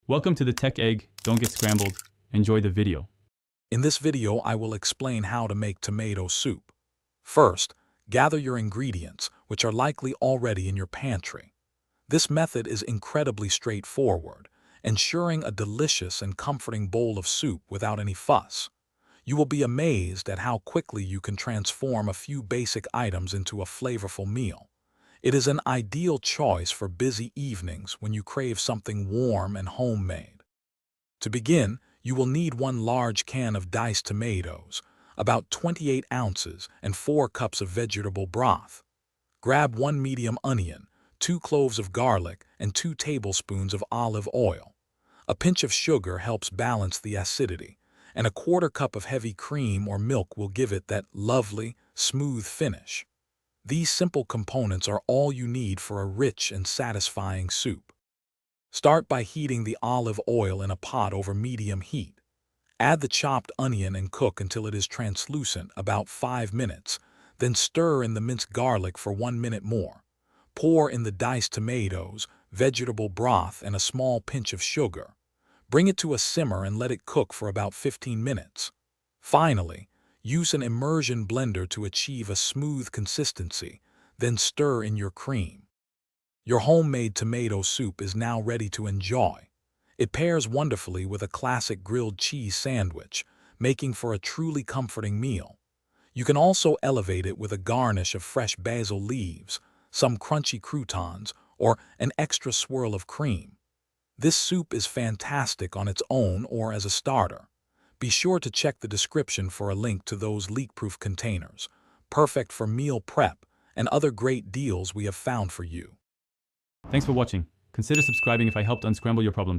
Welcome to the Tech Egg. Don't get scrambled. Enjoy the video. In this video, I will explain how to make tomato soup. First, gather your ingredients, which are likely already in your pantry. This method is incredibly straightforward, ensuring a delicious and comforting bowl of soup without any fuss. You will be amazed at how quickly you can transform a few basic items into a flavorful meal. It is an ideal choice for busy evenings when you crave something warm and homemade. To begin, you will need 1 large can of diced tomatoes, about 28 ounces, and 4 cups of vegetable broth. Grab 1 medium onion, 2 cloves of garlic, and 2 tablespoons of olive oil. A pinch of sugar helps balance the acidity, and a 1/4 cup of heavy cream or milk will give it that lovely, smooth finish. These simple components are all you need for a rich and satisfying soup. Start by heating the olive oil in a pot over medium heat. Add the chopped onion and cook until it is translucent, about 5 minutes. Then stir in the minced garlic for 1 minute more. Pour in the diced tomatoes, vegetable broth, and a small pinch of sugar. Bring it to a simmer and let it cook for about 15 minutes. Finally, use an immersion blender to achieve a smooth consistency, then stir in your cream. Your homemade tomato soup is now ready to enjoy. It pairs wonderfully with a classic grilled cheese sandwich, making for a truly comforting meal. You can also elevate it with a garnish of fresh basil leaves, some crunchy croutons, or an extra swirl of cream. This soup is fantastic on its own or as a starter. Be sure to check the description for a link to those leak-proof containers, perfect for meal prep and other great deals we have found for you. Thanks for watching. Consider subscribing if I helped unscramble your problems.